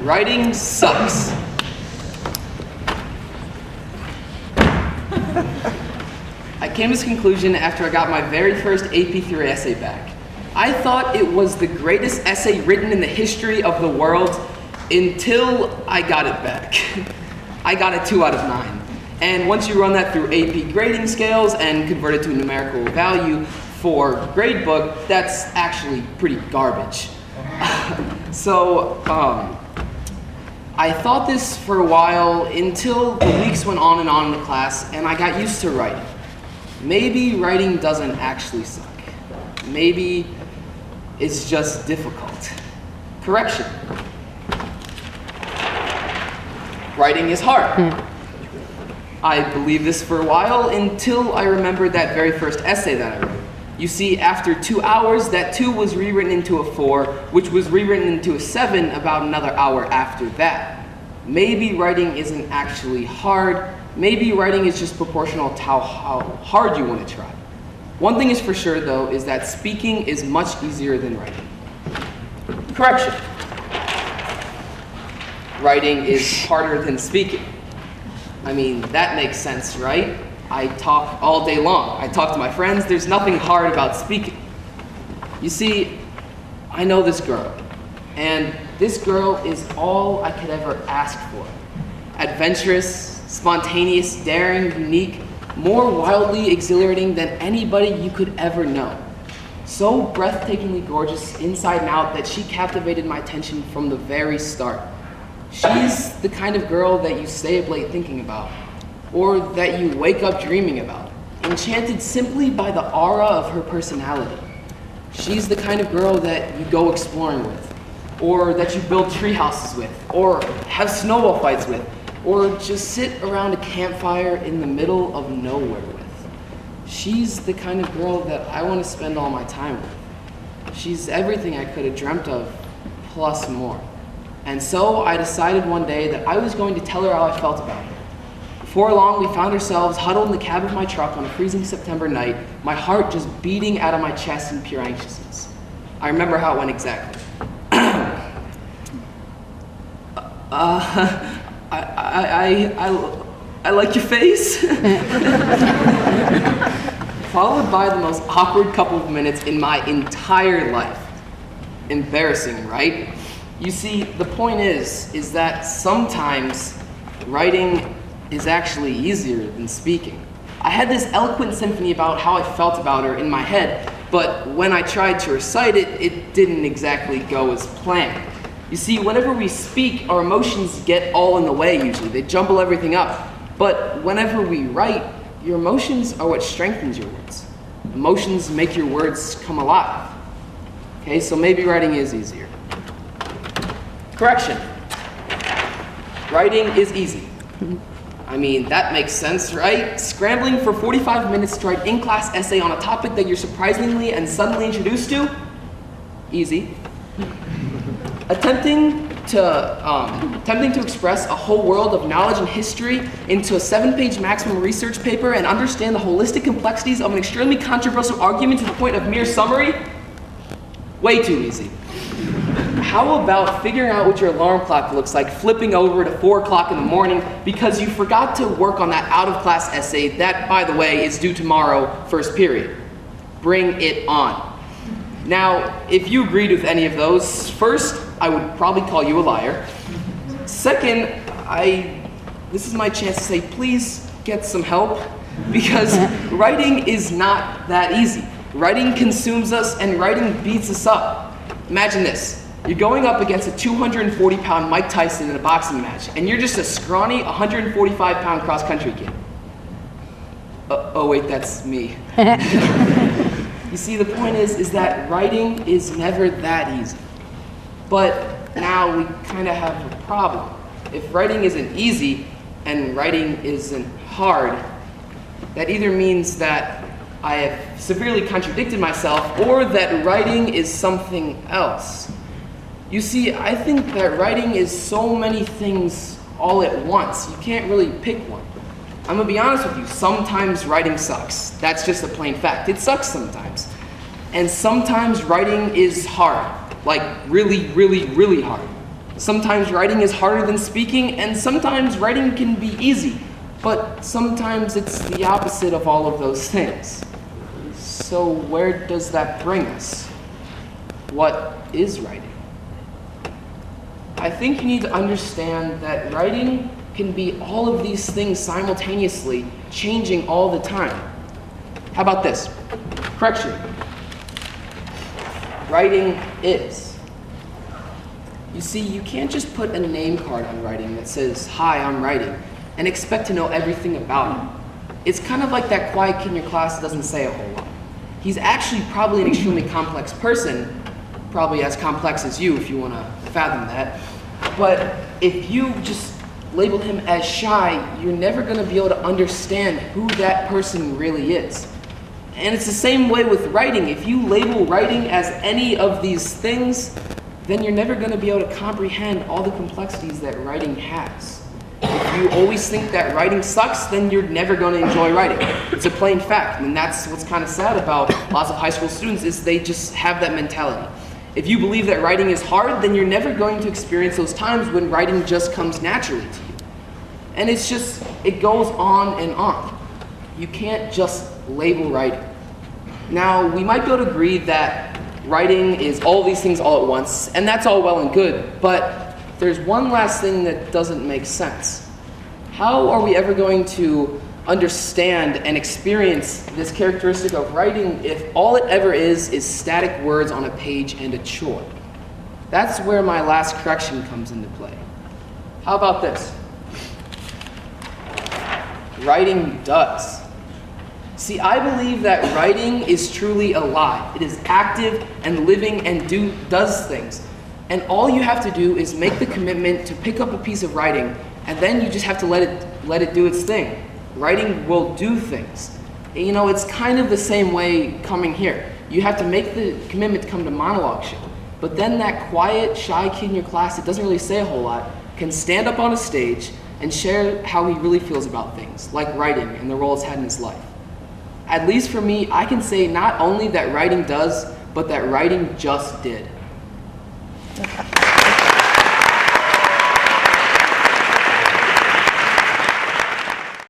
Writing sucks. I came to this conclusion after I got my very first AP Theory essay back. I thought it was the greatest essay written in the history of the world until I got it back. I got a 2 out of 9. And once you run that through AP grading scales and convert it to a numerical value for gradebook, that's actually pretty garbage. So, I thought this for a while until the weeks went on in the class and I got used to writing. Maybe writing doesn't actually suck. Maybe it's just difficult. Correction. Writing is hard. I believed this for a while until I remembered that very first essay that I wrote. You see, after 2 hours, that 2 was rewritten into a 4, which was rewritten into a 7 about another hour after that. Maybe writing isn't actually hard. Maybe writing is just proportional to how hard you want to try. One thing is for sure, though, is that speaking is much easier than writing. Correction. Writing is harder than speaking. I mean, that makes sense, right? I talk all day long. I talk to my friends. There's nothing hard about speaking. You see, I know this girl, and this girl is all I could ever ask for. Adventurous, spontaneous, daring, unique, more wildly exhilarating than anybody you could ever know. So breathtakingly gorgeous inside and out that she captivated my attention from the very start. She's the kind of girl that you stay up late thinking about, or that you wake up dreaming about, enchanted simply by the aura of her personality. She's the kind of girl that you go exploring with, or that you build tree houses with, or have snowball fights with, or just sit around a campfire in the middle of nowhere with. She's the kind of girl that I want to spend all my time with. She's everything I could have dreamt of, plus more. And so I decided one day that I was going to tell her how I felt about her. Before long, we found ourselves huddled in the cab of my truck on a freezing September night, my heart just beating out of my chest in pure anxiousness. I remember how it went exactly. I like your face. Followed by the most awkward couple of minutes in my entire life. Embarrassing, right? You see, the point is that sometimes writing is actually easier than speaking. I had this eloquent symphony about how I felt about her in my head, but when I tried to recite it, it didn't exactly go as planned. You see, whenever we speak, our emotions get all in the way usually. They jumble everything up. But whenever we write, your emotions are what strengthens your words. Emotions make your words come alive. Okay, so maybe writing is easier. Correction. Writing is easy. I mean, that makes sense, right? Scrambling for 45 minutes to write in-class essay on a topic that you're surprisingly and suddenly introduced to? Easy. Attempting to express a whole world of knowledge and history into a 7-page maximum research paper and understand the holistic complexities of an extremely controversial argument to the point of mere summary? Way too easy. How about figuring out what your alarm clock looks like, flipping over to 4 o'clock in the morning because you forgot to work on that out-of-class essay that, by the way, is due tomorrow, first period? Bring it on. Now, if you agreed with any of those, first, I would probably call you a liar. Second, this is my chance to say, please get some help, because writing is not that easy. Writing consumes us and writing beats us up. Imagine this. You're going up against a 240-pound Mike Tyson in a boxing match, and you're just a scrawny 145-pound cross-country kid. Oh wait, that's me. You see, the point is that writing is never that easy. But now we kind of have a problem. If writing isn't easy and writing isn't hard, that either means that I have severely contradicted myself or that writing is something else. You see, I think that writing is so many things all at once. You can't really pick one. I'm gonna be honest with you, sometimes writing sucks. That's just a plain fact. It sucks sometimes. And sometimes writing is hard, like really, really, really hard. Sometimes writing is harder than speaking, and sometimes writing can be easy, but sometimes it's the opposite of all of those things. So where does that bring us? What is writing? I think you need to understand that writing can be all of these things simultaneously, changing all the time. How about this? Correction. Writing is. You see, you can't just put a name card on writing that says, "Hi, I'm writing," and expect to know everything about it. It's kind of like that quiet kid in your class that doesn't say a whole lot. He's actually probably an extremely complex person, probably as complex as you if you want to fathom that. But if you just label him as shy, you're never going to be able to understand who that person really is. And it's the same way with writing. If you label writing as any of these things, then you're never going to be able to comprehend all the complexities that writing has. If you always think that writing sucks, then you're never going to enjoy writing. It's a plain fact, and that's what's kind of sad about lots of high school students, is they just have that mentality. If you believe that writing is hard, then you're never going to experience those times when writing just comes naturally to you. And it's just, it goes on and on. You can't just label writing. Now, we might be able to agree that writing is all these things all at once, and that's all well and good, but there's one last thing that doesn't make sense. How are we ever going to understand and experience this characteristic of writing if all it ever is static words on a page and a chore? That's where my last correction comes into play. How about this? Writing does. See, I believe that writing is truly alive. It is active and living and does things. And all you have to do is make the commitment to pick up a piece of writing, and then you just have to let it do its thing. Writing will do things. You know, it's kind of the same way coming here. You have to make the commitment to come to monologue show. But then that quiet, shy kid in your class that doesn't really say a whole lot can stand up on a stage and share how he really feels about things, like writing and the role it's had in his life. At least for me, I can say not only that writing does, but that writing just did.